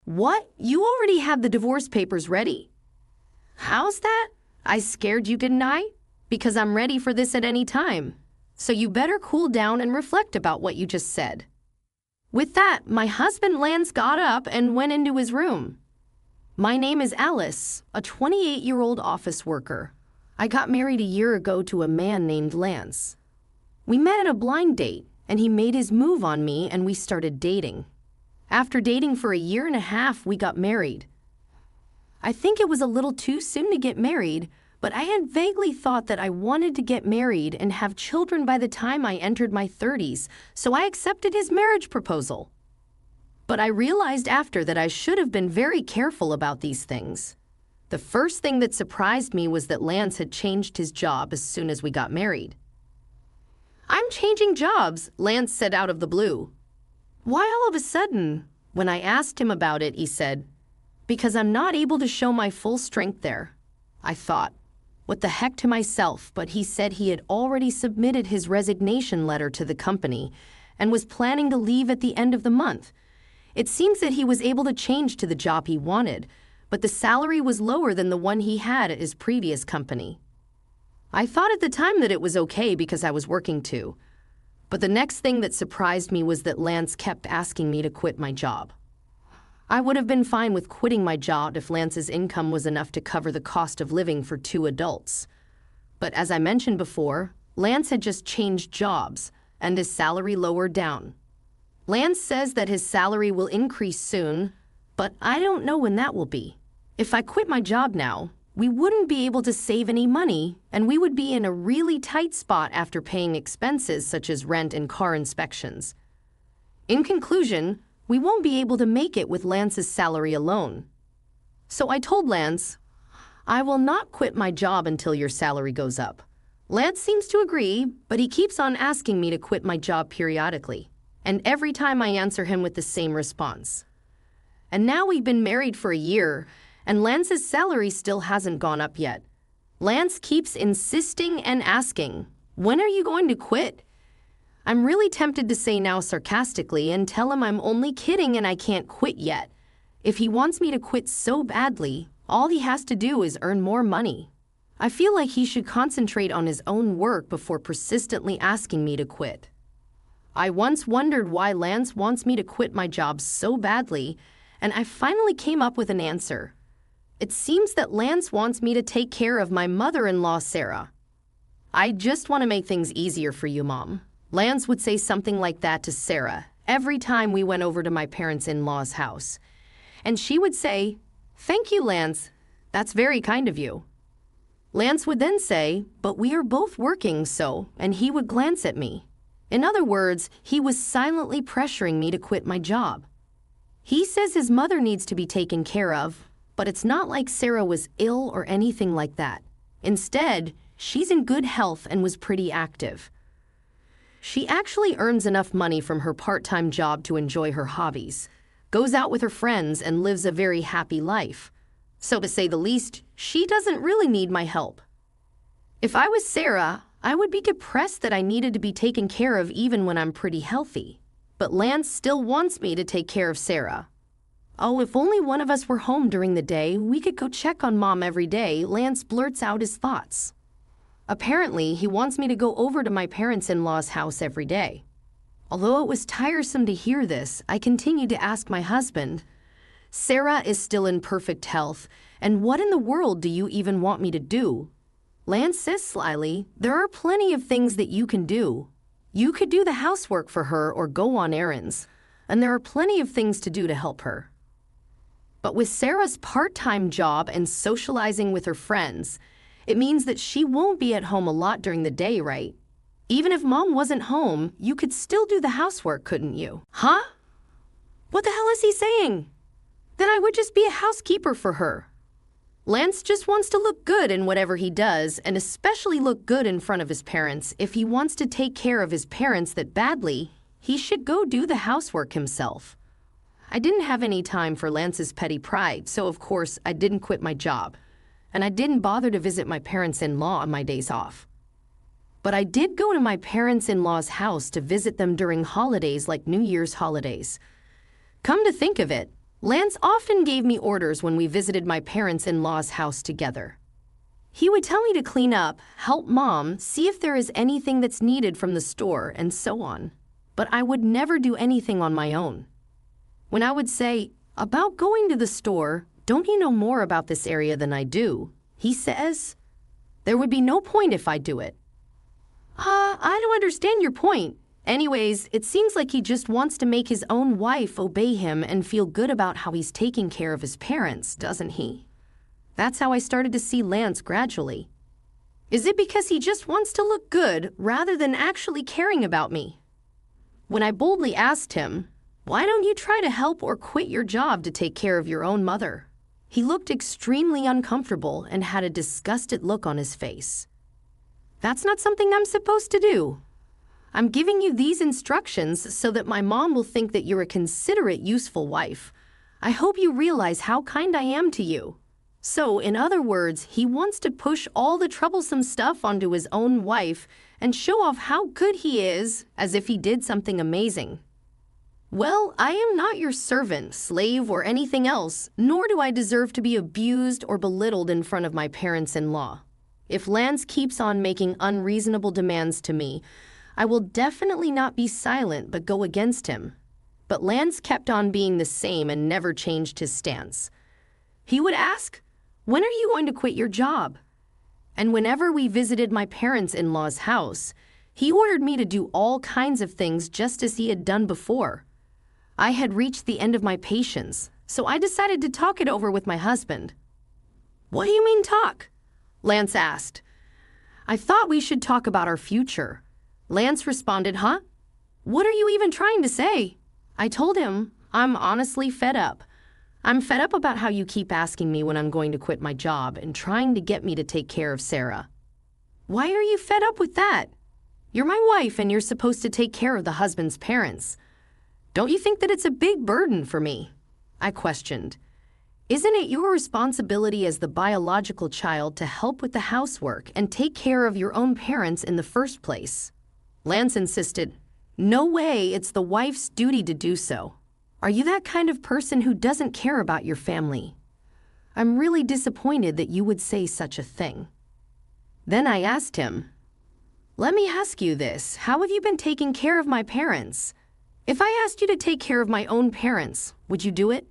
What? You already have the divorce papers ready. How's that? I scared you, didn't I? Because I'm ready for this at any time. So you better cool down and reflect about what you just said. With that, my husband Lance got up and went into his room. My name is Alice, a 28-year-old office worker. I got married a year ago to a man named Lance. We met at a blind date, and he made his move on me and we started dating. After dating for a year and a half, we got married. I think it was a little too soon to get married, but I had vaguely thought that I wanted to get married and have children by the time I entered my 30s, so I accepted his marriage proposal. But I realized after that I should have been very careful about these things. The first thing that surprised me was that Lance had changed his job as soon as we got married. "I'm changing jobs," Lance said out of the blue. "Why all of a sudden?" When I asked him about it, he said, "Because I'm not able to show my full strength there." I thought, what the heck to myself, but he said he had already submitted his resignation letter to the company and was planning to leave at the end of the month. It seems that he was able to change to the job he wanted, but the salary was lower than the one he had at his previous company. I thought at the time that it was okay because I was working too. But the next thing that surprised me was that Lance kept asking me to quit my job. I would have been fine with quitting my job if Lance's income was enough to cover the cost of living for 2 adults. But as I mentioned before, Lance had just changed jobs, and his salary lowered down. Lance says that his salary will increase soon, but I don't know when that will be. If I quit my job now, we wouldn't be able to save any money, and we would be in a really tight spot after paying expenses such as rent and car inspections. In conclusion, we won't be able to make it with Lance's salary alone. So I told Lance, "I will not quit my job until your salary goes up." Lance seems to agree, but he keeps on asking me to quit my job periodically, and every time I answer him with the same response. And now we've been married for a year, and Lance's salary still hasn't gone up yet. Lance keeps insisting and asking, "When are you going to quit?" I'm really tempted to say now sarcastically and tell him I'm only kidding and I can't quit yet. If he wants me to quit so badly, all he has to do is earn more money. I feel like he should concentrate on his own work before persistently asking me to quit. I once wondered why Lance wants me to quit my job so badly, and I finally came up with an answer. It seems that Lance wants me to take care of my mother-in-law, Sarah. "I just want to make things easier for you, Mom." Lance would say something like that to Sarah every time we went over to my parents-in-law's house. And she would say, "Thank you, Lance. That's very kind of you." Lance would then say, "But we are both working, so," and he would glance at me. In other words, he was silently pressuring me to quit my job. He says his mother needs to be taken care of, but it's not like Sarah was ill or anything like that. Instead, she's in good health and was pretty active. She actually earns enough money from her part-time job to enjoy her hobbies, goes out with her friends, and lives a very happy life. So to say the least, she doesn't really need my help. If I was Sarah, I would be depressed that I needed to be taken care of even when I'm pretty healthy. But Lance still wants me to take care of Sarah. "Oh, if only one of us were home during the day, we could go check on Mom every day," Lance blurts out his thoughts. Apparently, he wants me to go over to my parents-in-law's house every day. Although it was tiresome to hear this, I continued to ask my husband, "Sarah is still in perfect health, and what in the world do you even want me to do?" Lance says slyly, "There are plenty of things that you can do. You could do the housework for her or go on errands, and there are plenty of things to do to help her." But with Sarah's part-time job and socializing with her friends, it means that she won't be at home a lot during the day, right? Even if Mom wasn't home, you could still do the housework, couldn't you? Huh? What the hell is he saying? Then I would just be a housekeeper for her. Lance just wants to look good in whatever he does, and especially look good in front of his parents. If he wants to take care of his parents that badly, he should go do the housework himself. I didn't have any time for Lance's petty pride, so of course I didn't quit my job, and I didn't bother to visit my parents-in-law on my days off. But I did go to my parents-in-law's house to visit them during holidays like New Year's holidays. Come to think of it, Lance often gave me orders when we visited my parents-in-law's house together. He would tell me to clean up, help Mom, see if there is anything that's needed from the store, and so on. But I would never do anything on my own. When I would say, "About going to the store, don't you know more about this area than I do?" he says, "There would be no point if I do it." I don't understand your point. Anyways, it seems like he just wants to make his own wife obey him and feel good about how he's taking care of his parents, doesn't he? That's how I started to see Lance gradually. Is it because he just wants to look good rather than actually caring about me? When I boldly asked him, "Why don't you try to help or quit your job to take care of your own mother?" he looked extremely uncomfortable and had a disgusted look on his face. "That's not something I'm supposed to do. I'm giving you these instructions so that my mom will think that you're a considerate, useful wife. I hope you realize how kind I am to you." So, in other words, he wants to push all the troublesome stuff onto his own wife and show off how good he is, as if he did something amazing. Well, I am not your servant, slave, or anything else, nor do I deserve to be abused or belittled in front of my parents-in-law. If Lance keeps on making unreasonable demands to me, I will definitely not be silent but go against him. But Lance kept on being the same and never changed his stance. He would ask, "When are you going to quit your job?" And whenever we visited my parents-in-law's house, he ordered me to do all kinds of things just as he had done before. I had reached the end of my patience, so I decided to talk it over with my husband. "What do you mean talk?" Lance asked. "I thought we should talk about our future." Lance responded, "Huh? What are you even trying to say?" I told him, "I'm honestly fed up. I'm fed up about how you keep asking me when I'm going to quit my job and trying to get me to take care of Sarah." "Why are you fed up with that? You're my wife and you're supposed to take care of the husband's parents. Don't you think that it's a big burden for me?" I questioned. "Isn't it your responsibility as the biological child to help with the housework and take care of your own parents in the first place?" Lance insisted, "No way, it's the wife's duty to do so. Are you that kind of person who doesn't care about your family? I'm really disappointed that you would say such a thing." Then I asked him, "Let me ask you this, how have you been taking care of my parents? If I asked you to take care of my own parents, would you do it?"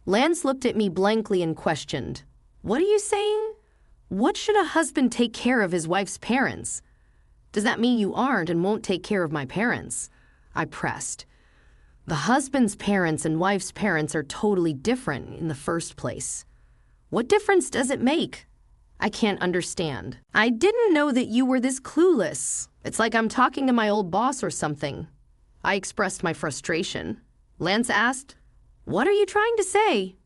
Lance looked at me blankly and questioned, "What are you saying? What should a husband take care of his wife's parents? Does that mean you aren't and won't take care of my parents?" I pressed. "The husband's parents and wife's parents are totally different in the first place. What difference does it make? I can't understand. I didn't know that you were this clueless. It's like I'm talking to my old boss or something." I expressed my frustration. Lance asked, "What are you trying to say?"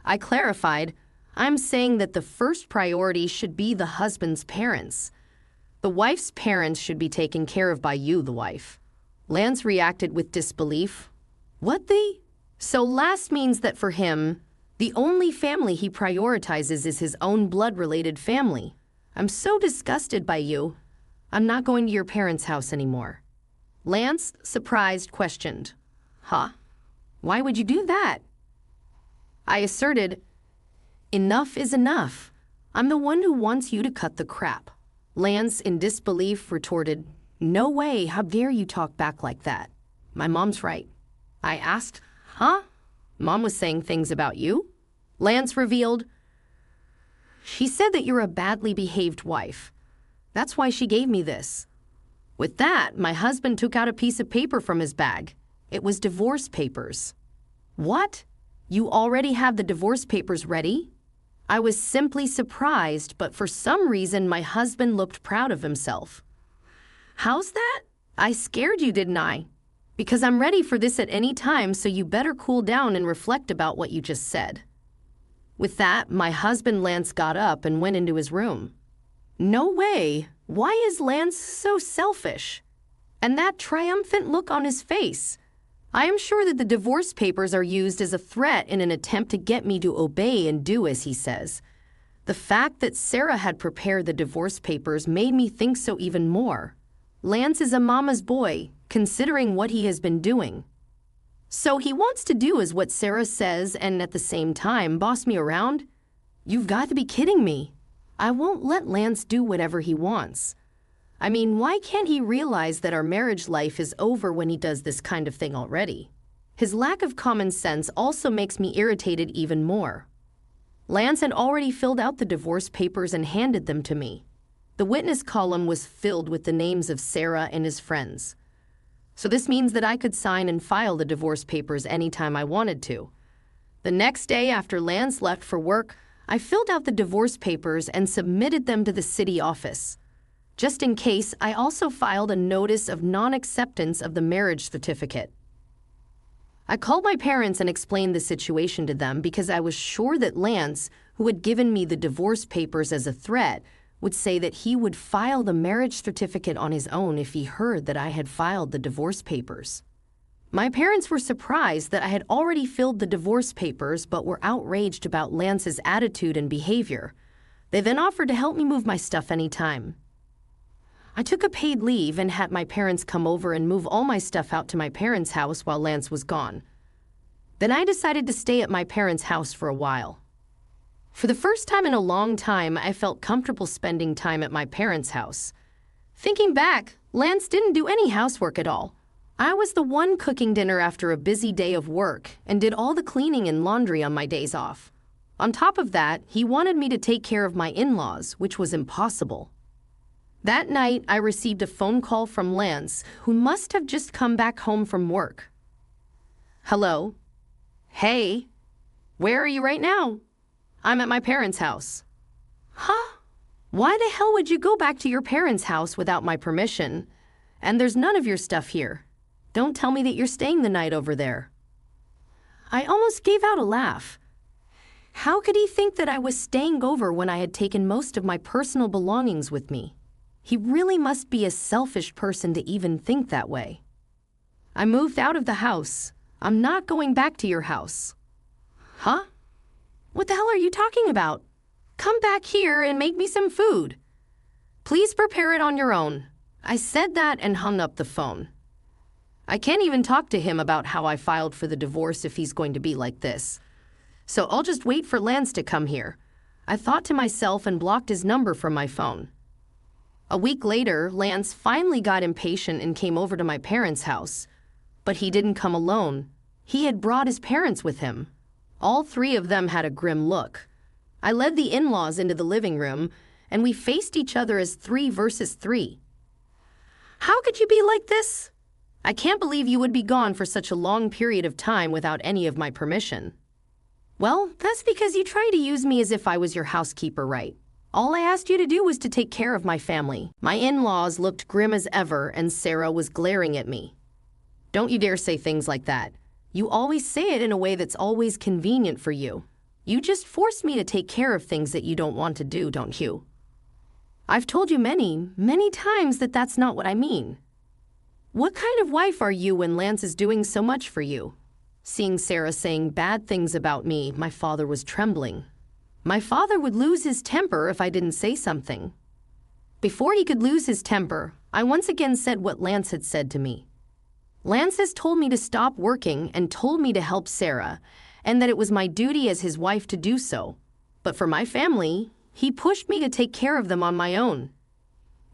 I clarified, "I'm saying that the first priority should be the husband's parents. The wife's parents should be taken care of by you, the wife." Lance reacted with disbelief. "What the?" So last means that for him, the only family he prioritizes is his own blood-related family. I'm so disgusted by you. I'm not going to your parents' house anymore. Lance, surprised, questioned, "Huh? Why would you do that?" I asserted, "Enough is enough. I'm the one who wants you to cut the crap." Lance, in disbelief, retorted, "No way, how dare you talk back like that? My mom's right." I asked, "Huh? Mom was saying things about you?" Lance revealed, "She said that you're a badly behaved wife. That's why she gave me this." With that, my husband took out a piece of paper from his bag. It was divorce papers. "What? You already have the divorce papers ready?" I was simply surprised, but for some reason my husband looked proud of himself. "How's that? I scared you, didn't I? Because I'm ready for this at any time, so you better cool down and reflect about what you just said." With that, my husband Lance got up and went into his room. No way! Why is Lance so selfish? And that triumphant look on his face. I am sure that the divorce papers are used as a threat in an attempt to get me to obey and do as he says. The fact that Sarah had prepared the divorce papers made me think so even more. Lance is a mama's boy, considering what he has been doing. So he wants to do is what Sarah says and at the same time boss me around? You've got to be kidding me. I won't let Lance do whatever he wants. I mean, why can't he realize that our marriage life is over when he does this kind of thing already? His lack of common sense also makes me irritated even more. Lance had already filled out the divorce papers and handed them to me. The witness column was filled with the names of Sarah and his friends. So this means that I could sign and file the divorce papers anytime I wanted to. The next day after Lance left for work, I filled out the divorce papers and submitted them to the city office. Just in case, I also filed a notice of non-acceptance of the marriage certificate. I called my parents and explained the situation to them because I was sure that Lance, who had given me the divorce papers as a threat, would say that he would file the marriage certificate on his own if he heard that I had filed the divorce papers. My parents were surprised that I had already filled the divorce papers but were outraged about Lance's attitude and behavior. They then offered to help me move my stuff anytime. I took a paid leave and had my parents come over and move all my stuff out to my parents' house while Lance was gone. Then I decided to stay at my parents' house for a while. For the first time in a long time, I felt comfortable spending time at my parents' house. Thinking back, Lance didn't do any housework at all. I was the one cooking dinner after a busy day of work and did all the cleaning and laundry on my days off. On top of that, he wanted me to take care of my in-laws, which was impossible. That night, I received a phone call from Lance, who must have just come back home from work. Hello? Hey? Where are you right now? I'm at my parents' house. Huh? Why the hell would you go back to your parents' house without my permission? And there's none of your stuff here. Don't tell me that you're staying the night over there. I almost gave out a laugh. How could he think that I was staying over when I had taken most of my personal belongings with me? He really must be a selfish person to even think that way. I moved out of the house. I'm not going back to your house. Huh? What the hell are you talking about? Come back here and make me some food. Please prepare it on your own. I said that and hung up the phone. I can't even talk to him about how I filed for the divorce if he's going to be like this. So I'll just wait for Lance to come here. I thought to myself and blocked his number from my phone. A week later, Lance finally got impatient and came over to my parents' house. But he didn't come alone. He had brought his parents with him. All three of them had a grim look. I led the in-laws into the living room, and we faced each other as 3 versus 3. How could you be like this? I can't believe you would be gone for such a long period of time without any of my permission. Well, that's because you tried to use me as if I was your housekeeper, right? All I asked you to do was to take care of my family. My in-laws looked grim as ever, and Sarah was glaring at me. Don't you dare say things like that. You always say it in a way that's always convenient for you. You just force me to take care of things that you don't want to do, don't you? I've told you many, many times that that's not what I mean. What kind of wife are you when Lance is doing so much for you? Seeing Sarah saying bad things about me, my father was trembling. My father would lose his temper if I didn't say something. Before he could lose his temper, I once again said what Lance had said to me. Lance has told me to stop working and told me to help Sarah, and that it was my duty as his wife to do so. But for my family, he pushed me to take care of them on my own.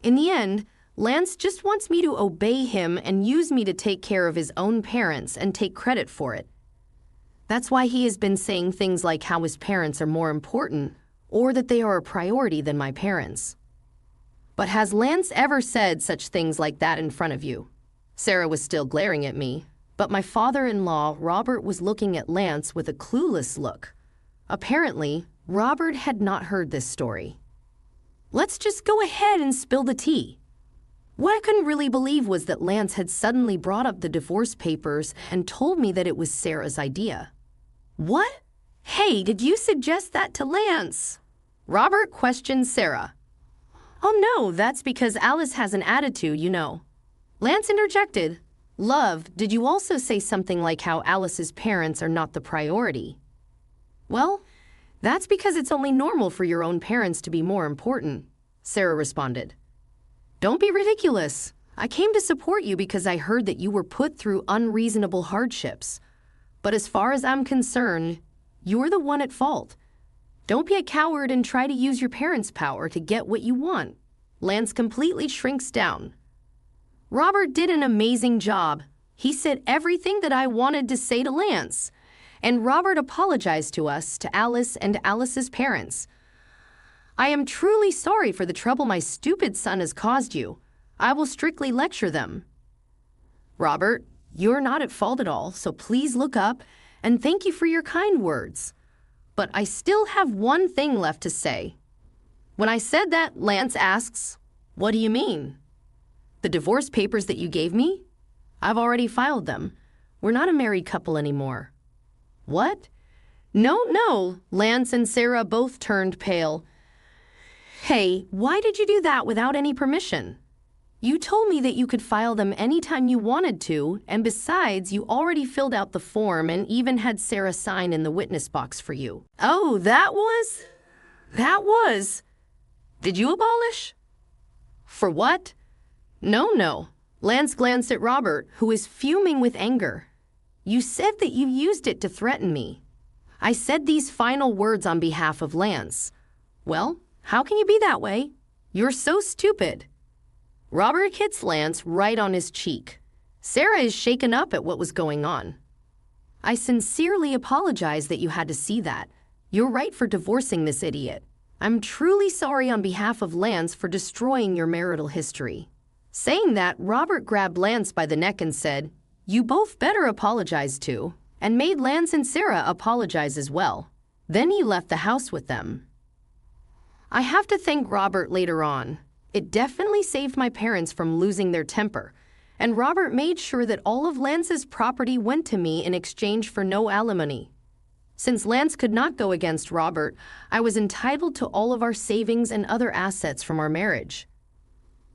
In the end, Lance just wants me to obey him and use me to take care of his own parents and take credit for it. That's why he has been saying things like how his parents are more important, or that they are a priority than my parents. But has Lance ever said such things like that in front of you? Sarah was still glaring at me, but my father-in-law, Robert, was looking at Lance with a clueless look. Apparently, Robert had not heard this story. Let's just go ahead and spill the tea. What I couldn't really believe was that Lance had suddenly brought up the divorce papers and told me that it was Sarah's idea. What? Hey, did you suggest that to Lance? Robert questioned Sarah. Oh no, that's because Alice has an attitude, you know. Lance interjected. Love, did you also say something like how Alice's parents are not the priority? Well, that's because it's only normal for your own parents to be more important, Sarah responded. Don't be ridiculous. I came to support you because I heard that you were put through unreasonable hardships. But as far as I'm concerned, you're the one at fault. Don't be a coward and try to use your parents' power to get what you want. Lance completely shrinks down. Robert did an amazing job. He said everything that I wanted to say to Lance. And Robert apologized to us, to Alice and Alice's parents. I am truly sorry for the trouble my stupid son has caused you. I will strictly lecture them. Robert, you're not at fault at all, so please look up, and thank you for your kind words. But I still have one thing left to say. When I said that, Lance asks, "What do you mean?" "The divorce papers that you gave me? I've already filed them. We're not a married couple anymore." "What?" No, Lance and Sarah both turned pale. "Hey, why did you do that without any permission? You told me that you could file them anytime you wanted to, and besides, you already filled out the form and even had Sarah sign in the witness box for you." "Oh, that was? Did you abolish?" "For what?" No. Lance glanced at Robert, who was fuming with anger. "You said that you used it to threaten me." I said these final words on behalf of Lance. "Well, how can you be that way? You're so stupid." Robert hits Lance right on his cheek. Sarah is shaken up at what was going on. "I sincerely apologize that you had to see that. You're right for divorcing this idiot. I'm truly sorry on behalf of Lance for destroying your marital history." Saying that, Robert grabbed Lance by the neck and said, "You both better apologize too," and made Lance and Sarah apologize as well. Then he left the house with them. I have to thank Robert later on. It definitely saved my parents from losing their temper, and Robert made sure that all of Lance's property went to me in exchange for no alimony. Since Lance could not go against Robert, I was entitled to all of our savings and other assets from our marriage.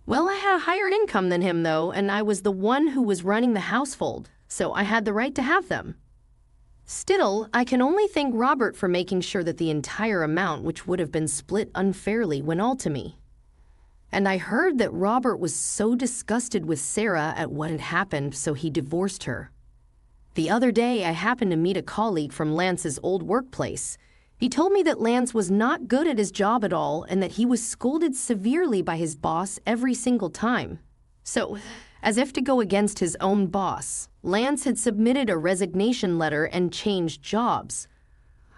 Well, I had a higher income than him, though, and I was the one who was running the household, so I had the right to have them. Still, I can only thank Robert for making sure that the entire amount, which would have been split unfairly, went all to me. And I heard that Robert was so disgusted with Sarah at what had happened, so he divorced her. The other day, I happened to meet a colleague from Lance's old workplace. He told me that Lance was not good at his job at all and that he was scolded severely by his boss every single time. So, as if to go against his own boss, Lance had submitted a resignation letter and changed jobs.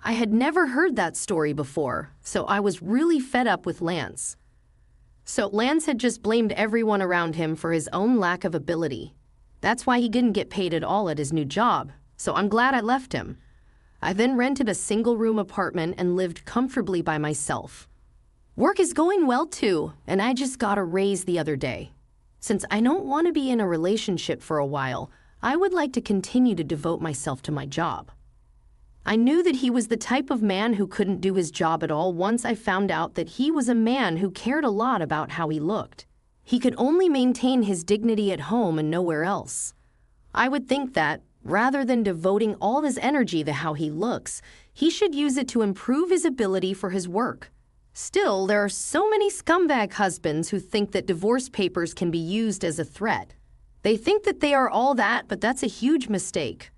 I had never heard that story before, so I was really fed up with Lance. So Lance had just blamed everyone around him for his own lack of ability. That's why he didn't get paid at all at his new job, so I'm glad I left him. I then rented a single-room apartment and lived comfortably by myself. Work is going well too, and I just got a raise the other day. Since I don't want to be in a relationship for a while, I would like to continue to devote myself to my job. I knew that he was the type of man who couldn't do his job at all once I found out that he was a man who cared a lot about how he looked. He could only maintain his dignity at home and nowhere else. I would think that, rather than devoting all his energy to how he looks, he should use it to improve his ability for his work. Still, there are so many scumbag husbands who think that divorce papers can be used as a threat. They think that they are all that, but that's a huge mistake.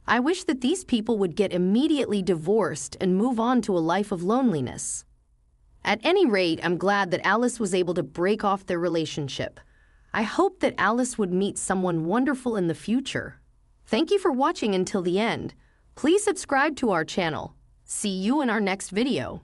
I wish that these people would get immediately divorced and move on to a life of loneliness. At any rate, I'm glad that Alice was able to break off their relationship. I hope that Alice would meet someone wonderful in the future. Thank you for watching until the end. Please subscribe to our channel. See you in our next video.